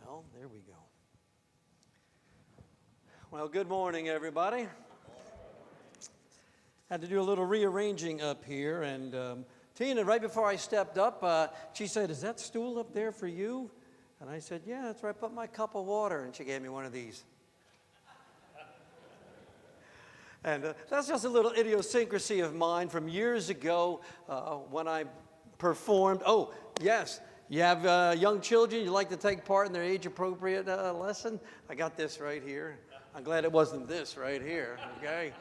Well, there we go. Well, good morning, everybody. Had to do a little rearranging up here, and Tina, right before I stepped up, she said, "Is that stool up there for you?" And I said, "Yeah, that's where I put my cup of water," and she gave me one of these. And that's just a little idiosyncrasy of mine from years ago when I performed. Oh, yes, you have young children, you like to take part in their age-appropriate lesson? I got this right here. I'm glad it wasn't this right here, okay?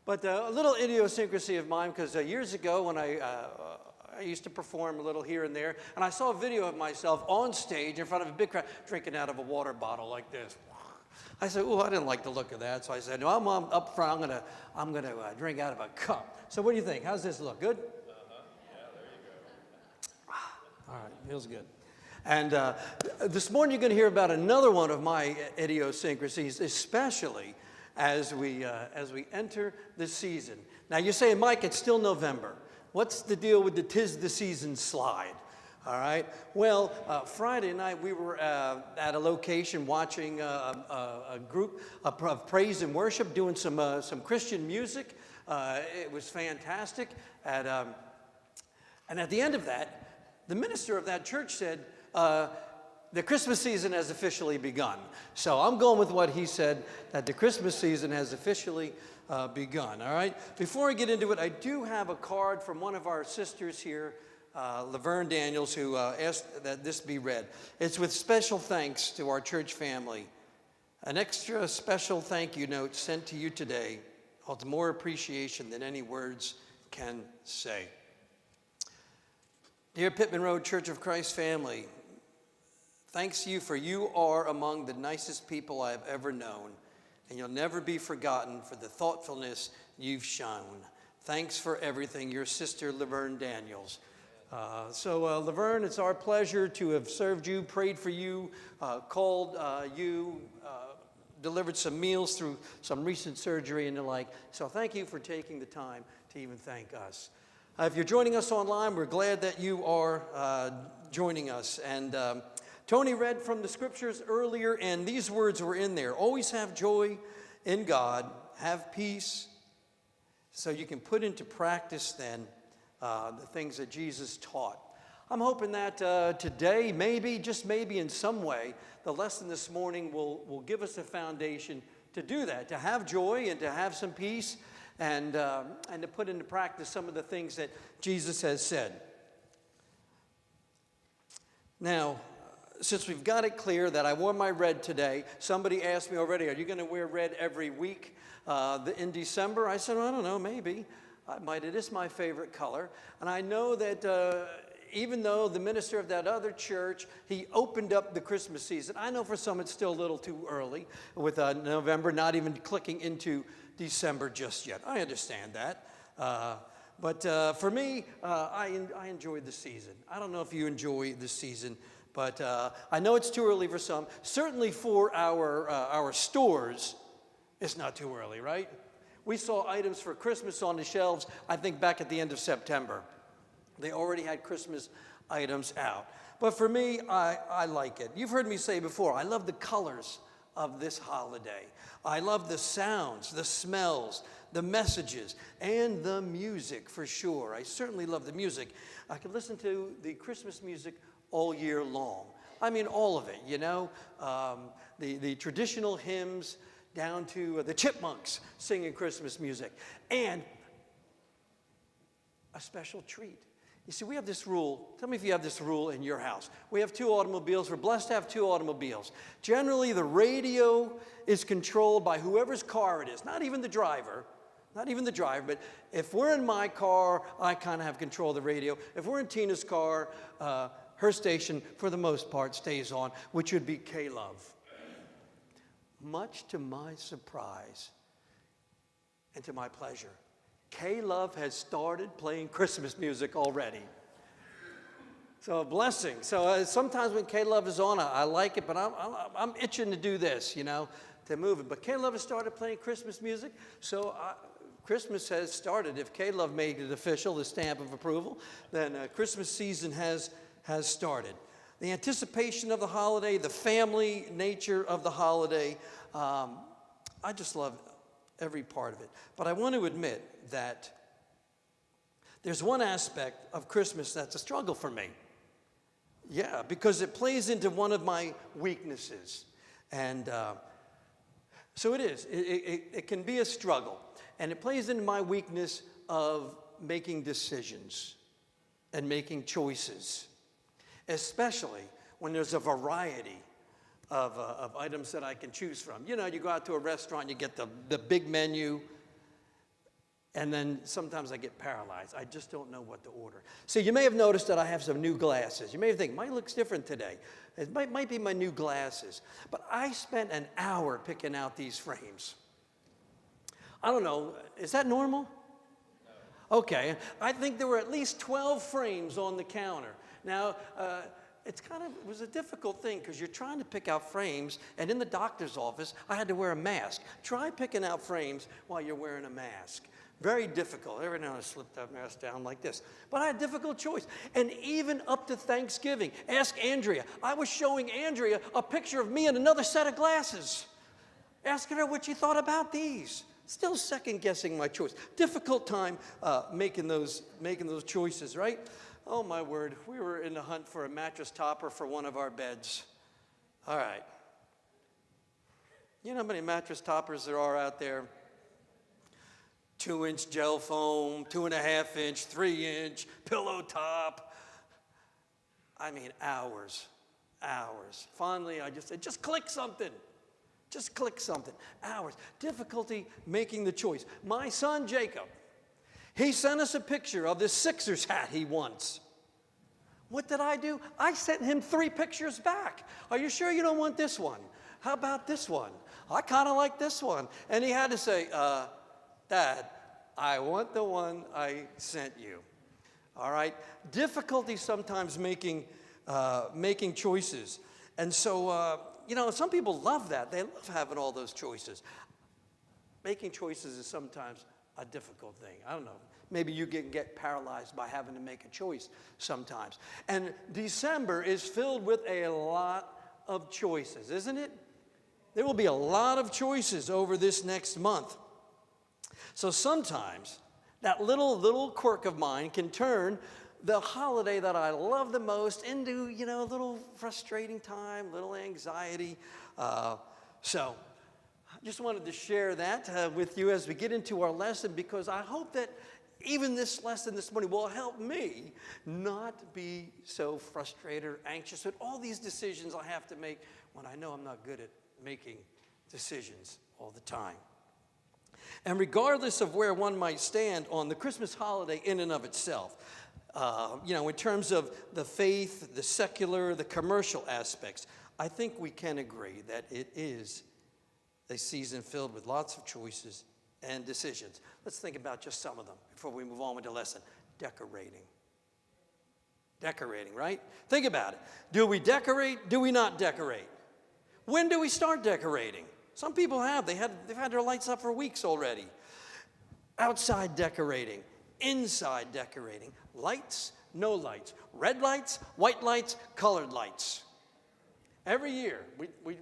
But a little idiosyncrasy of mine, because years ago when I used to perform a little here and there, and I saw a video of myself on stage in front of a big crowd drinking out of a water bottle like this. I said, "Oh, I didn't like the look of that." So I said, "No, I'm up front. I'm gonna drink out of a cup." So what do you think? How's this look? Good? Yeah, there you go. All right, feels good. And this morning you're going to hear about another one of my idiosyncrasies, especially as we enter the season. Now you're saying, "Mike, it's still November. What's the deal with the 'tis the season' slide?" All right. Well, Friday night we were at a location watching a group of praise and worship, doing some Christian music. It was fantastic. And at the end of that, the minister of that church said, "The Christmas season has officially begun." So I'm going with what he said, that the Christmas season has officially begun. All right. Before I get into it, I do have a card from one of our sisters here, Laverne Daniels, who asked that this be read. It's with special thanks to our church family. An extra special thank you note sent to you today holds more appreciation than any words can say. Dear Pittman Road Church of Christ family, thanks to you, for you are among the nicest people I have ever known, and you'll never be forgotten for the thoughtfulness you've shown. Thanks for everything, your sister Laverne Daniels. Laverne, it's our pleasure to have served you, prayed for you, called you, delivered some meals through some recent surgery and the like. So thank you for taking the time to even thank us. If you're joining us online, we're glad that you are joining us. And Tony read from the scriptures earlier, and these words were in there. Always have joy in God, have peace, so you can put into practice then the things that Jesus taught. I'm hoping that today, maybe, just maybe in some way, the lesson this morning will give us a foundation to do that, to have joy and to have some peace and to put into practice some of the things that Jesus has said. Now, since we've got it clear that I wore my red today, somebody asked me already, "Are you going to wear red every week in December?" I said, "Well, I don't know, maybe. I might. It is my favorite color." And I know that even though the minister of that other church, he opened up the Christmas season, I know for some it's still a little too early with November not even clicking into December just yet. I understand that. But for me, I enjoy the season. I don't know if you enjoy the season, but I know it's too early for some. Certainly for our stores, it's not too early, right? We saw items for Christmas on the shelves, I think, back at the end of September. They already had Christmas items out. But for me, I like it. You've heard me say before, I love the colors of this holiday. I love the sounds, the smells, the messages, and the music for sure. I certainly love the music. I can listen to the Christmas music all year long. I mean, all of it, you know. The traditional hymns, down to the Chipmunks singing Christmas music. And a special treat. You see, we have this rule. Tell me if you have this rule in your house. We have 2 automobiles. We're blessed to have 2 automobiles. Generally, the radio is controlled by whoever's car it is, not even the driver. But if we're in my car, I kind of have control of the radio. If we're in Tina's car, her station, for the most part, stays on, which would be K-Love. Much to my surprise and to my pleasure, K-Love has started playing Christmas music already. So a blessing. So sometimes when K-Love is on, I like it, but I'm itching to do this, you know, to move it. But K-Love has started playing Christmas music, so Christmas has started. If K-Love made it official, the stamp of approval, then Christmas season has started. the anticipation of the holiday, the family nature of the holiday. I just love every part of it. But I want to admit that there's one aspect of Christmas that's a struggle for me. Yeah, because it plays into one of my weaknesses. And so it is. It can be a struggle. And it plays into my weakness of making decisions and making choices, especially when there's a variety of items that I can choose from. You know, you go out to a restaurant, you get the big menu, and then sometimes I get paralyzed. I just don't know what to order. So you may have noticed that I have some new glasses. You may think, mine looks different today. It might be my new glasses. But I spent an hour picking out these frames. I don't know, is that normal? Okay, I think there were at least 12 frames on the counter. Now, it was a difficult thing because you're trying to pick out frames, and in the doctor's office, I had to wear a mask. Try picking out frames while you're wearing a mask. Very difficult. Every now and then I slip that mask down like this. But I had a difficult choice. And even up to Thanksgiving, ask Andrea. I was showing Andrea a picture of me and another set of glasses, asking her what she thought about these. Still second-guessing my choice. Difficult time making those choices, right? Oh, my word. We were in the hunt for a mattress topper for one of our beds. All right. You know how many mattress toppers there are out there? 2-inch gel foam, 2.5-inch, 3-inch, pillow top. I mean, hours. Finally, I just said, just click something. Just click something. Hours. Difficulty making the choice. My son, Jacob, he sent us a picture of this Sixers hat he wants. What did I do? I sent him 3 pictures back. Are you sure you don't want this one? How about this one? I kind of like this one. And he had to say, Dad, I want the one I sent you. All right? Difficulty sometimes making choices. And so, you know, some people love that. They love having all those choices. Making choices is sometimes a difficult thing. I don't know. Maybe you can get paralyzed by having to make a choice sometimes. And December is filled with a lot of choices, isn't it? There will be a lot of choices over this next month. So sometimes that little quirk of mine can turn the holiday that I love the most into, you know, a little frustrating time, little anxiety. So I just wanted to share that with you as we get into our lesson, because I hope that even this lesson this morning will help me not be so frustrated or anxious with all these decisions I have to make when I know I'm not good at making decisions all the time. And regardless of where one might stand on the Christmas holiday in and of itself, you know, in terms of the faith, the secular, the commercial aspects, I think we can agree that it is a season filled with lots of choices and decisions. Let's think about just some of them before we move on with the lesson. Decorating. Decorating, right? Think about it. Do we decorate? Do we not decorate? When do we start decorating? Some people have. They've had their lights up for weeks already. Outside decorating. Inside decorating. Lights, no lights. Red lights, white lights, colored lights. Every year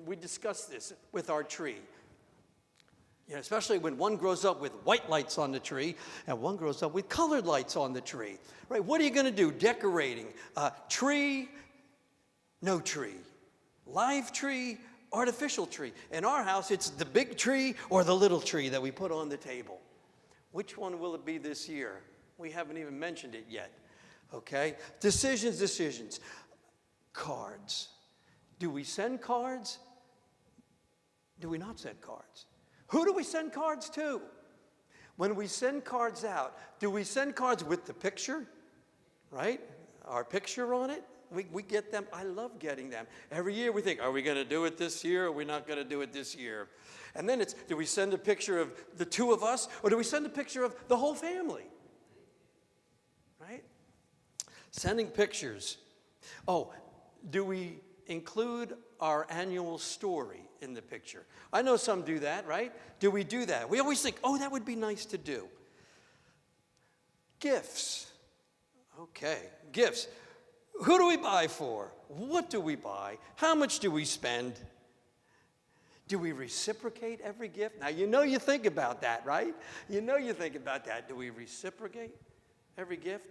we discuss this with our tree. You know, especially when one grows up with white lights on the tree and one grows up with colored lights on the tree. Right? What are you going to do? Decorating. Tree, no tree. Live tree, artificial tree. In our house, it's the big tree or the little tree that we put on the table. Which one will it be this year? We haven't even mentioned it yet. Okay? Decisions. Cards. Do we send cards? Do we not send cards? Who do we send cards to? When we send cards out, do we send cards with the picture? Right? Our picture on it? We get them. I love getting them. Every year we think, are we going to do it this year or are we not going to do it this year? And then it's, do we send a picture of the two of us or do we send a picture of the whole family? Right? Sending pictures. Oh, do we include our annual story in the picture? I know some do that, right? Do we do that? We always think, oh, that would be nice to do. Gifts. Okay, gifts. Who do we buy for? What do we buy? How much do we spend? Do we reciprocate every gift? Now, you think about that, right? You think about that. Do we reciprocate every gift?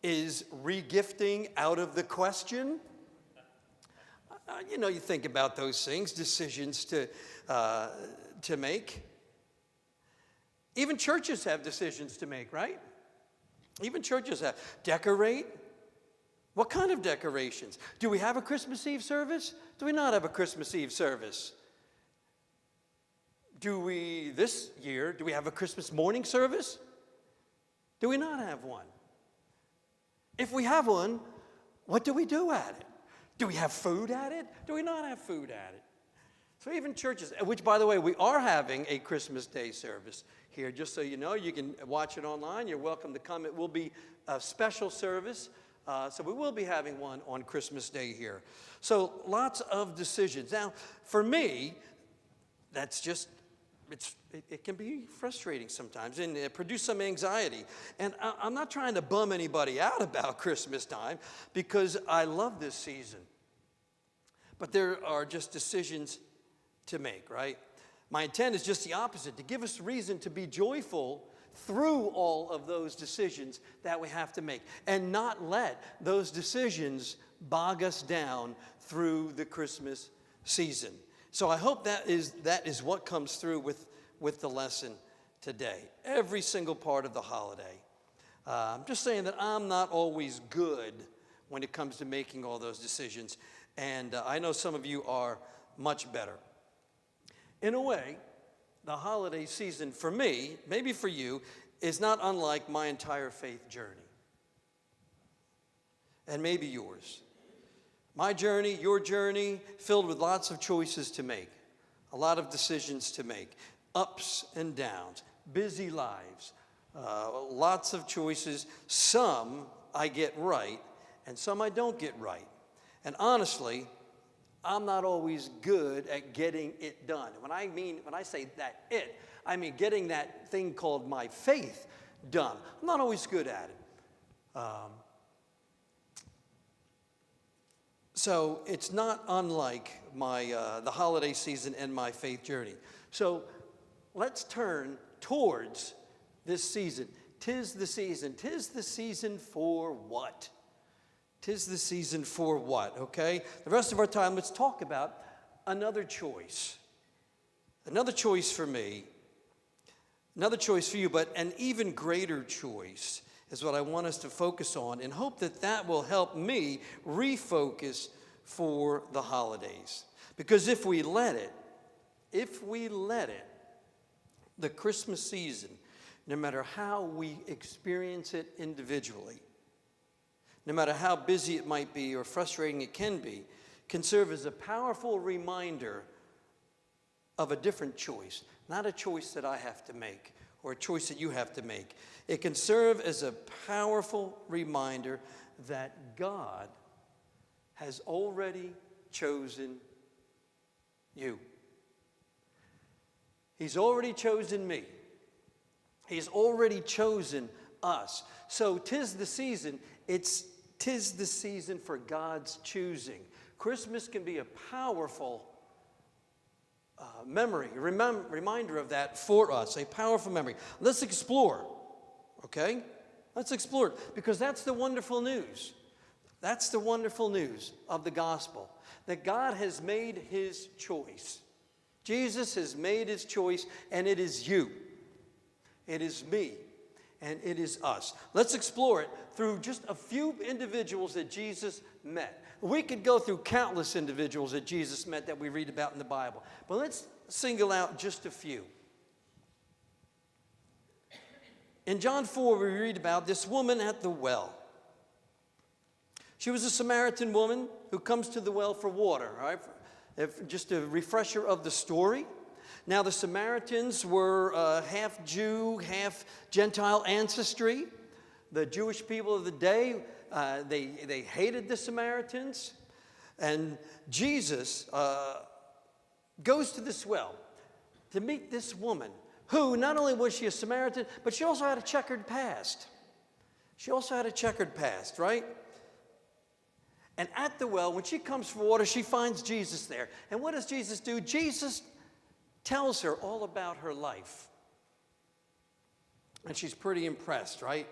Is regifting out of the question? You think about those things, decisions to make. Even churches have decisions to make, right? Even churches have. Decorate. What kind of decorations? Do we have a Christmas Eve service? Do we not have a Christmas Eve service? This year, do we have a Christmas morning service? Do we not have one? If we have one, what do we do at it? Do we have food at it? Do we not have food at it? So even churches, which, by the way, we are having a Christmas Day service here, just so you know. You can watch it online. You're welcome to come. It will be a special service. So we will be having one on Christmas Day here. So lots of decisions. Now, for me, that's just, it can be frustrating sometimes and produce some anxiety. And I'm not trying to bum anybody out about Christmas time because I love this season. But there are just decisions to make, right? My intent is just the opposite, to give us reason to be joyful through all of those decisions that we have to make and not let those decisions bog us down through the Christmas season. So I hope that is what comes through with the lesson today. Every single part of the holiday. I'm just saying that I'm not always good when it comes to making all those decisions, and I know some of you are much better. In a way, the holiday season for me, maybe for you, is not unlike my entire faith journey. And maybe yours. My journey, your journey, filled with lots of choices to make, a lot of decisions to make, ups and downs, busy lives, lots of choices. Some I get right, and some I don't get right. And honestly, I'm not always good at getting it done. When I say that I mean getting that thing called my faith done. I'm not always good at it. So it's not unlike the holiday season and my faith journey. So let's turn towards this season. 'Tis the season. 'Tis the season for what? 'Tis the season for what, okay? The rest of our time, let's talk about another choice. Another choice for me, another choice for you, but an even greater choice is what I want us to focus on and hope that that will help me refocus for the holidays. Because if we let it, the Christmas season, no matter how we experience it individually, no matter how busy it might be or frustrating it can serve as a powerful reminder of a different choice, not a choice that I have to make or a choice that you have to make. It can serve as a powerful reminder that God has already chosen you. He's already chosen me. He's already chosen us. So 'tis the season. Tis the season for God's choosing. Christmas can be a powerful reminder of that for us, a powerful memory. Let's explore, okay? Let's explore it, because that's the wonderful news. That's the wonderful news of the gospel, that God has made his choice. Jesus has made his choice, and it is you. It is me. And it is us. Let's explore it through just a few individuals that Jesus met. We could go through countless individuals that Jesus met that we read about in the Bible. But let's single out just a few. In John 4, we read about this woman at the well. She was a Samaritan woman who comes to the well for water. All right? Just a refresher of the story. Now, the Samaritans were half Jew, half Gentile ancestry. The Jewish people of the day, they hated the Samaritans. And Jesus goes to this well to meet this woman who, not only was she a Samaritan, but she also had a checkered past. She also had a checkered past, right? And at the well, when she comes for water, she finds Jesus there. And what does Jesus do? Jesus tells her all about her life. And she's pretty impressed, right?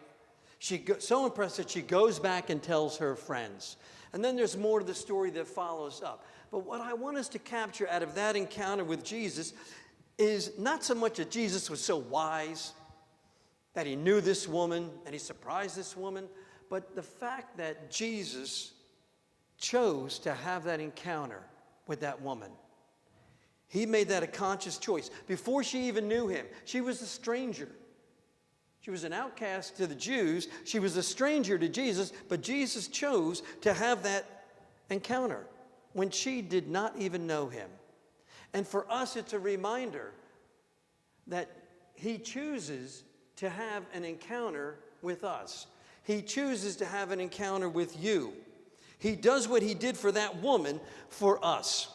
So impressed that she goes back and tells her friends. And then there's more to the story that follows up. But what I want us to capture out of that encounter with Jesus is not so much that Jesus was so wise, that he knew this woman and he surprised this woman, but the fact that Jesus chose to have that encounter with that woman. He made that a conscious choice. Before she even knew him, she was a stranger. She was an outcast to the Jews. She was a stranger to Jesus, but Jesus chose to have that encounter when she did not even know him. And for us, it's a reminder that he chooses to have an encounter with us. He chooses to have an encounter with you. He does what he did for that woman for us.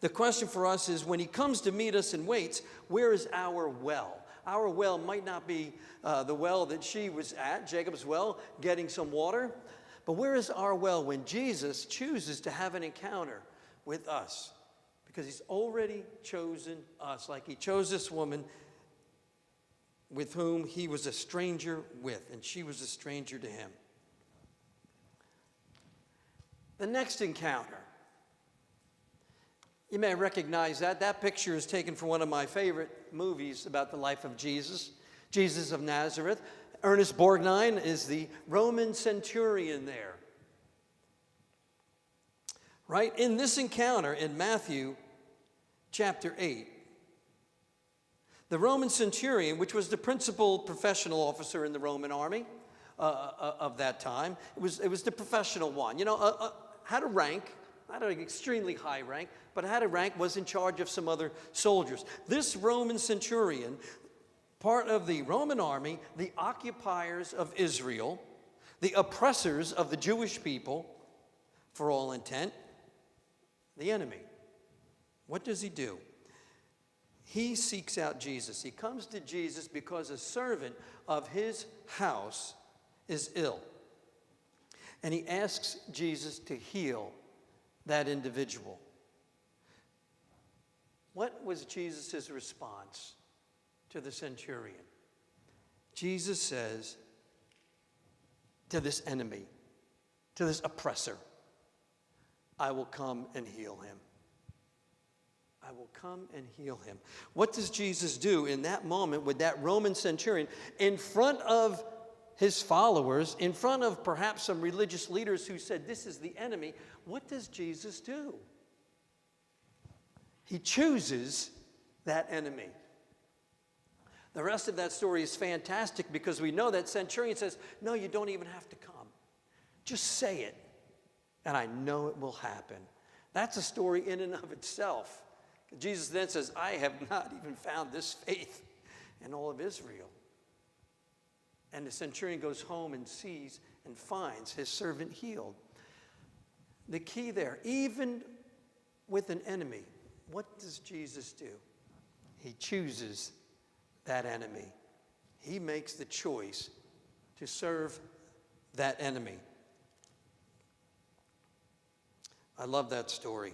The question for us is, when he comes to meet us and waits, where is our well? Our well might not be the well that she was at, Jacob's well, getting some water. But where is our well when Jesus chooses to have an encounter with us? Because he's already chosen us, like he chose this woman with whom he was a stranger with, and she was a stranger to him. The next encounter. You may recognize that. That picture is taken from one of my favorite movies about the life of Jesus, Jesus of Nazareth. Ernest Borgnine is the Roman centurion there. Right? In this encounter in Matthew chapter 8, the Roman centurion, which was the principal professional officer in the Roman army of that time, it was the professional one. You know, had a rank, not an extremely high rank, but had a rank, was in charge of some other soldiers. This Roman centurion, part of the Roman army, the occupiers of Israel, the oppressors of the Jewish people, for all intent, the enemy. What does he do? He seeks out Jesus. He comes to Jesus because a servant of his house is ill. And he asks Jesus to heal that individual. What was Jesus' response to the centurion? Jesus says to this enemy, to this oppressor, I will come and heal him. I will come and heal him. What does Jesus do in that moment with that Roman centurion in front of his followers, in front of perhaps some religious leaders who said, this is the enemy? What does Jesus do? He chooses that enemy. The rest of that story is fantastic because we know that centurion says, no, you don't even have to come. Just say it, and I know it will happen. That's a story in and of itself. Jesus then says, I have not even found this faith in all of Israel. And the centurion goes home and sees and finds his servant healed. The key there, even with an enemy, what does Jesus do? He chooses that enemy. He makes the choice to serve that enemy. I love that story.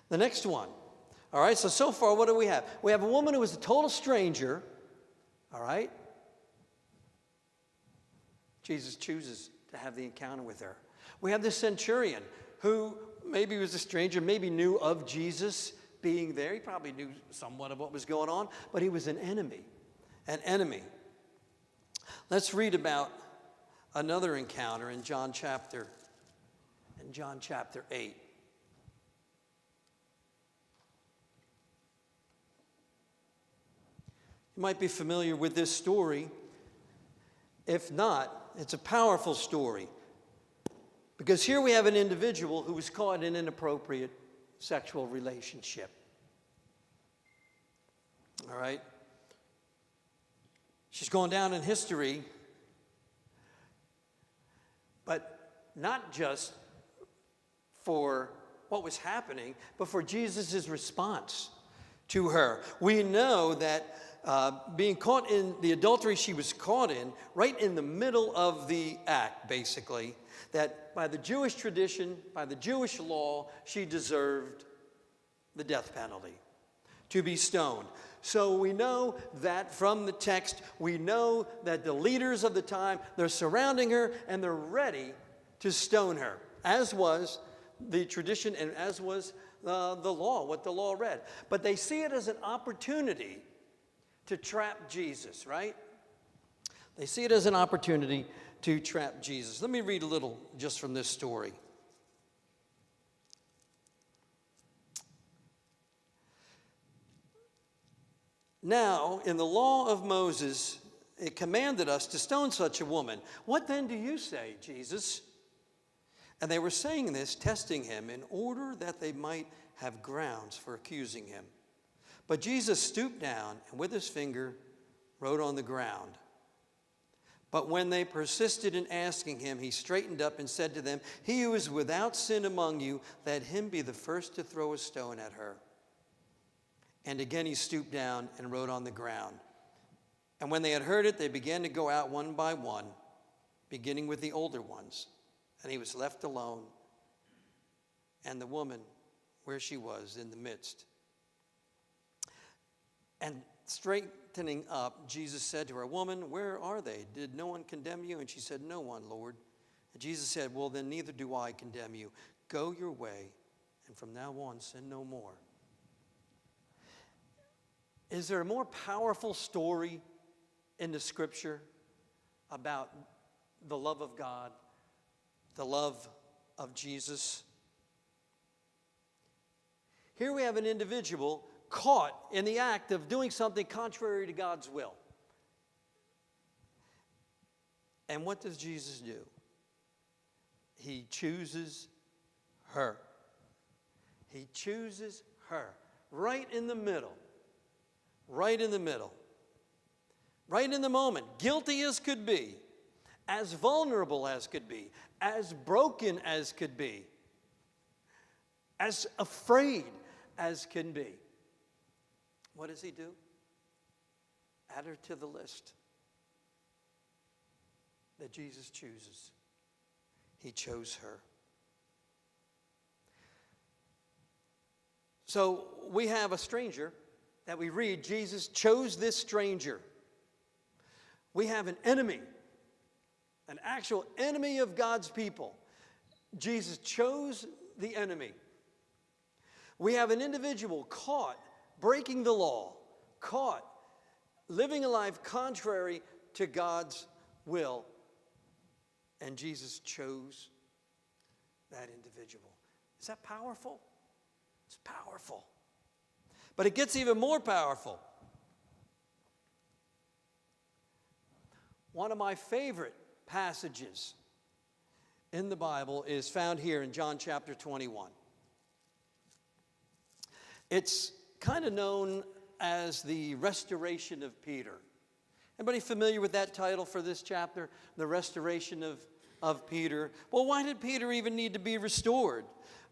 The next one. All right, so far, what do we have? We have a woman who is a total stranger. All right? Jesus chooses to have the encounter with her. We have this centurion who maybe was a stranger, maybe knew of Jesus being there. He probably knew somewhat of what was going on, but he was an enemy. An enemy. Let's read about another encounter in John chapter 8. You might be familiar with this story. If not, it's a powerful story. Because here we have an individual who was caught in an inappropriate sexual relationship. All right? She's gone down in history, but not just for what was happening, but for Jesus' response to her. We know that being caught in the adultery she was caught in, right in the middle of the act, basically, that by the Jewish tradition, by the Jewish law, she deserved the death penalty, to be stoned. So we know that from the text, we know that the leaders of the time, they're surrounding her and they're ready to stone her, as was the tradition and as was the law, what the law read. But they see it as an opportunity to trap Jesus, right? They see it as an opportunity to trap Jesus. Let me read a little just from this story. Now, in the law of Moses, it commanded us to stone such a woman. What then do you say, Jesus? And they were saying this, testing him, in order that they might have grounds for accusing him. But Jesus stooped down and with his finger wrote on the ground. But when they persisted in asking him, he straightened up and said to them, "He who is without sin among you, let him be the first to throw a stone at her." And again he stooped down and wrote on the ground. And when they had heard it, they began to go out one by one, beginning with the older ones. And he was left alone, and the woman where she was in the midst. And straightening up, Jesus said to her, "Woman, where are they? Did no one condemn you?" And she said, "No one, Lord." And Jesus said, "Well, then neither do I condemn you. Go your way, and from now on sin no more." Is there a more powerful story in the scripture about the love of God, the love of Jesus? Here we have an individual caught in the act of doing something contrary to God's will. And what does Jesus do? He chooses her. He chooses her right in the middle. Right in the middle. Right in the moment. Guilty as could be. As vulnerable as could be. As broken as could be. As afraid as can be. What does he do? Add her to the list that Jesus chooses. He chose her. So we have a stranger that we read. Jesus chose this stranger. We have an enemy, an actual enemy of God's people. Jesus chose the enemy. We have an individual caught breaking the law, caught living a life contrary to God's will, and Jesus chose that individual. Is that powerful? It's powerful. But it gets even more powerful. One of my favorite passages in the Bible is found here in John chapter 21. It's kind of known as the restoration of Peter. Anybody familiar with that title for this chapter? The restoration of Peter. Well, why did Peter even need to be restored?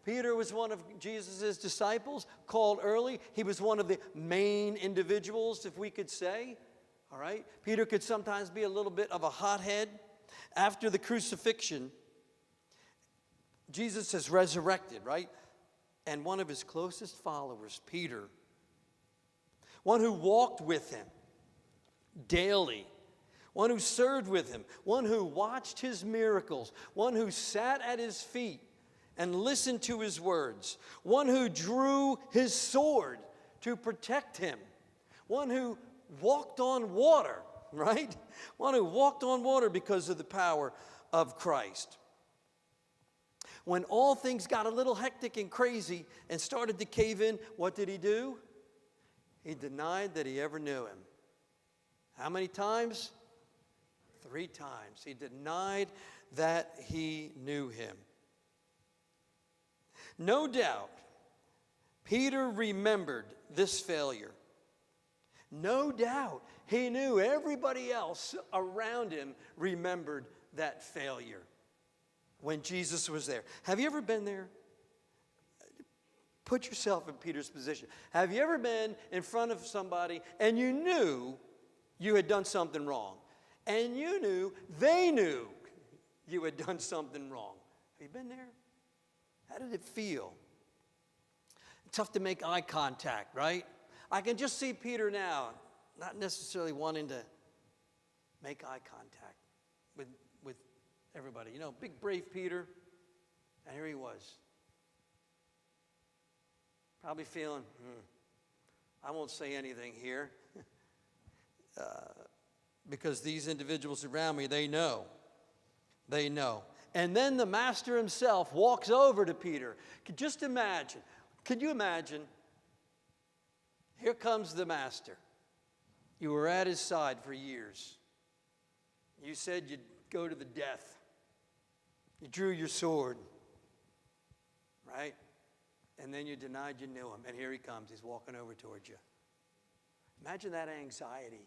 Peter was one of Jesus' disciples, called early. He was one of the main individuals, if we could say. All right? Peter could sometimes be a little bit of a hothead. After the crucifixion, Jesus is resurrected, right? And one of his closest followers, Peter, one who walked with him daily, one who served with him, one who watched his miracles, one who sat at his feet and listened to his words, one who drew his sword to protect him, one who walked on water, right? One who walked on water because of the power of Christ. When all things got a little hectic and crazy and started to cave in, what did he do? He denied that he ever knew him. How many times? 3 times. He denied that he knew him. No doubt, Peter remembered this failure. No doubt, he knew everybody else around him remembered that failure when Jesus was there. Have you ever been there? Put yourself in Peter's position. Have you ever been in front of somebody and you knew you had done something wrong? And you knew they knew you had done something wrong. Have you been there? How did it feel? It's tough to make eye contact, right? I can just see Peter now, not necessarily wanting to make eye contact with everybody. You know, big, brave Peter, and here he was. Probably feeling, I won't say anything here. Because these individuals around me, they know. They know. And then the master himself walks over to Peter. Just imagine. Can you imagine? Here comes the master. You were at his side for years. You said you'd go to the death. You drew your sword. Right? And then you denied you knew him. And here he comes. He's walking over towards you. Imagine that anxiety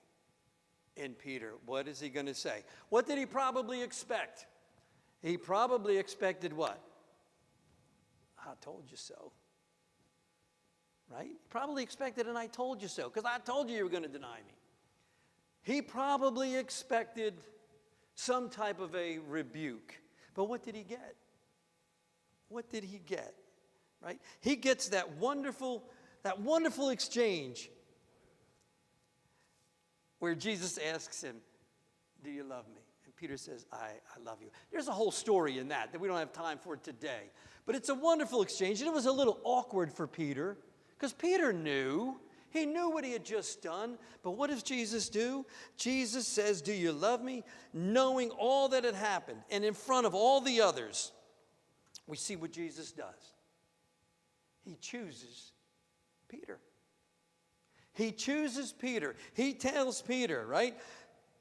in Peter. What is he going to say? What did he probably expect? He probably expected what? I told you so. Right? He probably expected an I told you so, because I told you were going to deny me. He probably expected some type of a rebuke. But what did he get? What did he get? Right? He gets that wonderful exchange where Jesus asks him, do you love me? And Peter says, I love you. There's a whole story in that we don't have time for today. But it's a wonderful exchange. And it was a little awkward for Peter, because Peter knew. He knew what he had just done. But what does Jesus do? Jesus says, do you love me? Knowing all that had happened. And in front of all the others, we see what Jesus does. He chooses Peter. He chooses Peter. He tells Peter, right?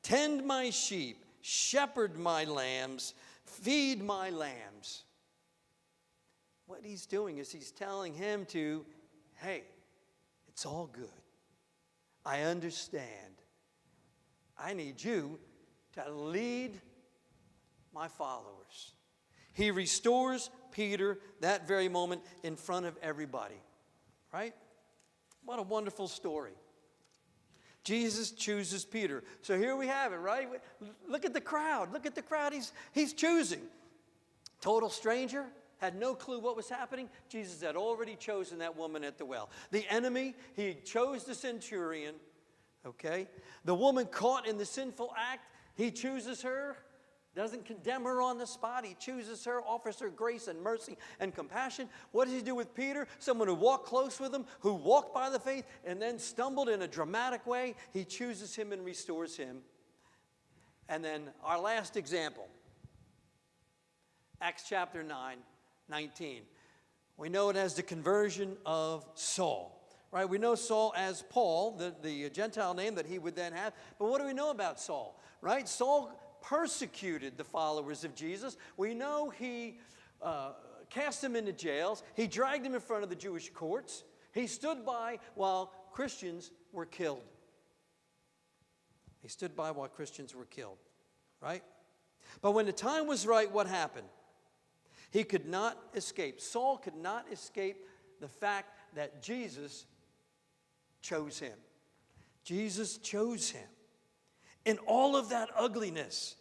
Tend my sheep, shepherd my lambs, feed my lambs. What he's doing is he's telling him to, hey, it's all good. I understand. I need you to lead my followers. He restores Peter that very moment in front of everybody, right? What a wonderful story. Jesus chooses Peter. So here we have it, right? Look at the crowd. Look at the crowd he's choosing. Total stranger, had no clue what was happening. Jesus had already chosen that woman at the well. The enemy, he chose the centurion, okay? The woman caught in the sinful act, he chooses her. Doesn't condemn her on the spot. He chooses her, offers her grace and mercy and compassion. What does he do with Peter? Someone who walked close with him, who walked by the faith and then stumbled in a dramatic way. He chooses him and restores him. And then our last example, Acts chapter 19. We know it as the conversion of Saul. Right? We know Saul as Paul, the Gentile name that he would then have. But what do we know about Saul? Right? Saul persecuted the followers of Jesus. We know he cast them into jails. He dragged them in front of the Jewish courts. He stood by while Christians were killed. He stood by while Christians were killed, right? But when the time was right, what happened? He could not escape. Saul could not escape the fact that Jesus chose him. Jesus chose him. In all of that ugliness,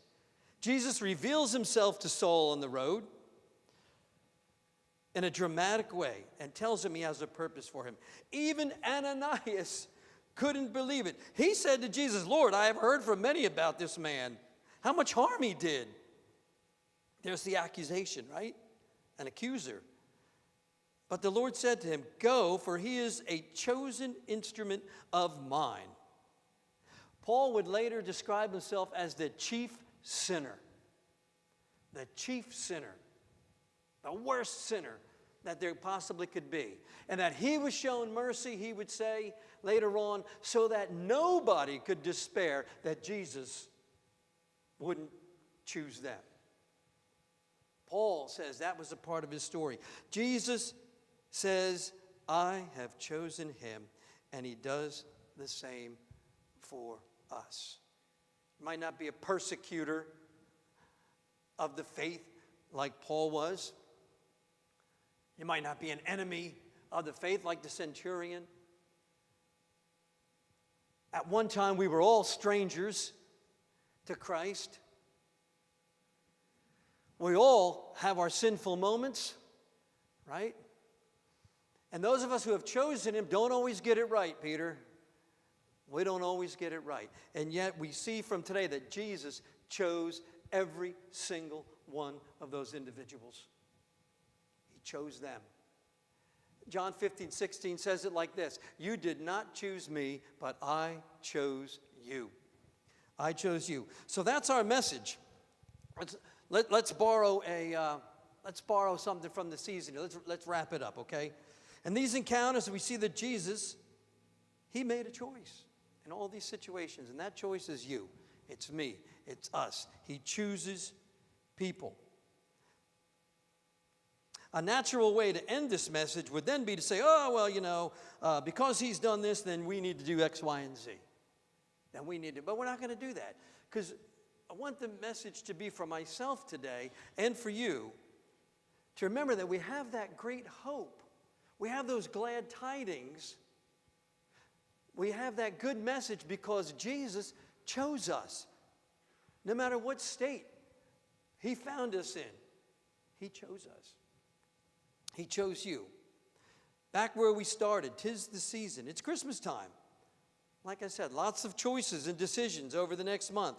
Jesus reveals himself to Saul on the road in a dramatic way and tells him he has a purpose for him. Even Ananias couldn't believe it. He said to Jesus, Lord, I have heard from many about this man, how much harm he did. There's the accusation, right? An accuser. But the Lord said to him, go, for he is a chosen instrument of mine. Paul would later describe himself as the chief sinner. The chief sinner. The worst sinner that there possibly could be. And that he was shown mercy, he would say later on, so that nobody could despair that Jesus wouldn't choose them. Paul says that was a part of his story. Jesus says, I have chosen him, and he does the same for us. You might not be a persecutor of the faith like Paul was. You might not be an enemy of the faith, like the centurion. At one time, we were all strangers to Christ. We all have our sinful moments, right? And those of us who have chosen him don't always get it right, Peter. We don't always get it right. And yet we see from today that Jesus chose every single one of those individuals. He chose them. John 15:16 says it like this: "You did not choose me, but I chose you." I chose you. So that's our message. Let's borrow something from the season. Let's wrap it up, okay? In these encounters, we see that Jesus, he made a choice in all these situations, and that choice is you. It's me. It's us. He chooses people. A natural way to end this message would then be to say, oh, well, because he's done this, then we need to do X, Y, and Z. Then we need to, but we're not going to do that. Because I want the message to be for myself today and for you to remember that we have that great hope. We have those glad tidings. We have that good message because Jesus chose us. No matter what state he found us in, he chose us. He chose you. Back where we started, 'tis the season. It's Christmas time. Like I said, lots of choices and decisions over the next month.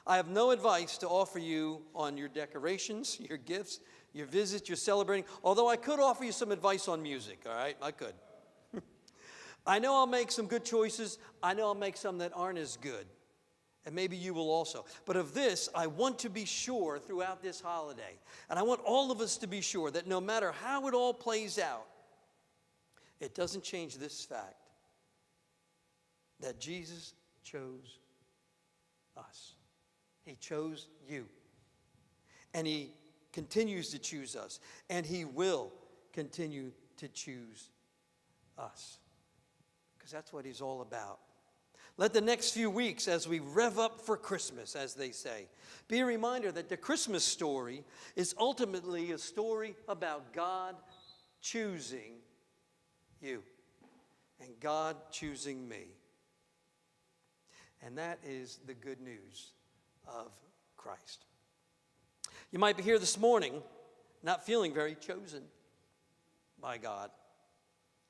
I have no advice to offer you on your decorations, your gifts, your visits, your celebrating, although I could offer you some advice on music, all right? I could. I know I'll make some good choices. I know I'll make some that aren't as good. And maybe you will also. But of this, I want to be sure throughout this holiday. And I want all of us to be sure that no matter how it all plays out, it doesn't change this fact that Jesus chose us. He chose you. And he continues to choose us. And he will continue to choose us. Because that's what he's all about. Let the next few weeks, as we rev up for Christmas, as they say, be a reminder that the Christmas story is ultimately a story about God choosing you and God choosing me. And that is the good news of Christ. You might be here this morning not feeling very chosen by God.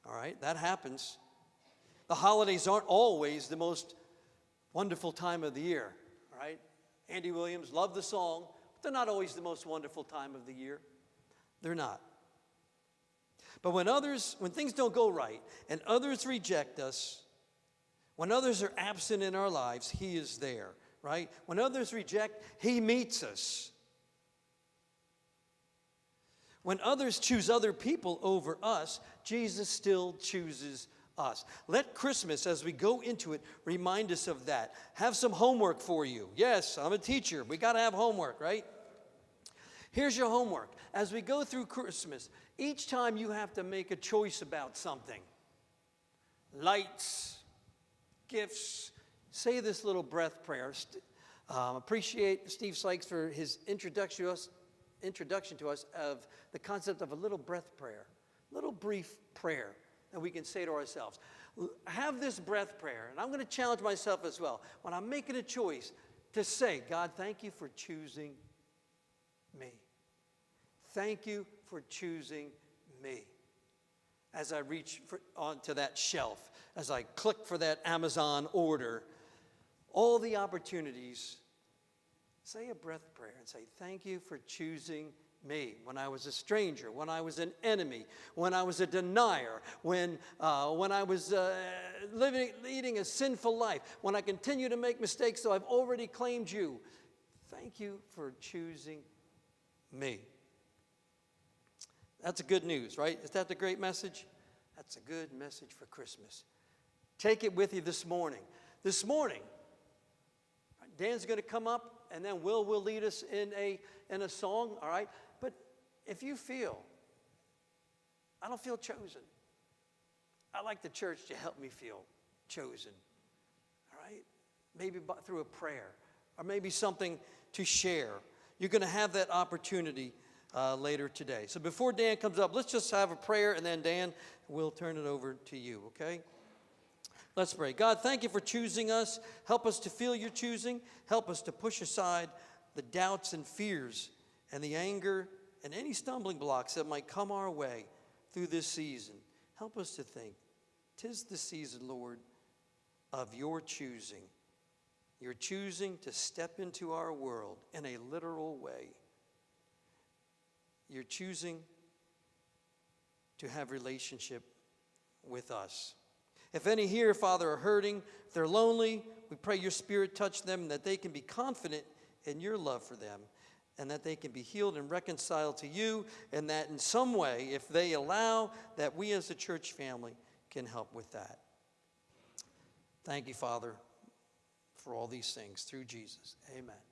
All right, that happens. The holidays aren't always the most wonderful time of the year, right? Andy Williams loved the song, but they're not always the most wonderful time of the year. They're not. But when things don't go right and others reject us, when others are absent in our lives, he is there, right? When others reject, he meets us. When others choose other people over us, Jesus still chooses us. Let Christmas, as we go into it, remind us of that. Have some homework for you. Yes, I'm a teacher. We got to have homework, right? Here's your homework. As we go through Christmas, each time you have to make a choice about something. Lights, gifts. Say this little breath prayer. Appreciate Steve Sykes for his introduction to us of the concept of a little breath prayer, little brief prayer that we can say to ourselves. Have this breath prayer, and I'm going to challenge myself as well. When I'm making a choice to say, God, thank you for choosing me. Thank you for choosing me. As I reach onto that shelf, as I click for that Amazon order, all the opportunities, say a breath prayer and say, thank you for choosing me when I was a stranger, when I was an enemy, when I was a denier, when I was leading a sinful life, when I continue to make mistakes, so I've already claimed you. Thank you for choosing me. That's good news, right? Is that the great message? That's a good message for Christmas. Take it with you this morning. This morning, Dan's going to come up, and then Will lead us in a song, all right? But if you feel, I don't feel chosen, I'd like the church to help me feel chosen, all right? Maybe through a prayer, or maybe something to share. You're going to have that opportunity later today. So before Dan comes up, let's just have a prayer, and then Dan, we'll turn it over to you, okay? Let's pray. God, thank you for choosing us. Help us to feel your choosing. Help us to push aside the doubts and fears and the anger and any stumbling blocks that might come our way through this season. Help us to think, 'tis the season, Lord, of your choosing. You're choosing to step into our world in a literal way. You're choosing to have relationship with us. If any here, Father, are hurting, if they're lonely, we pray your Spirit touch them, and that they can be confident in your love for them, and that they can be healed and reconciled to you, and that in some way, if they allow, that we as a church family can help with that. Thank you, Father, for all these things through Jesus. Amen.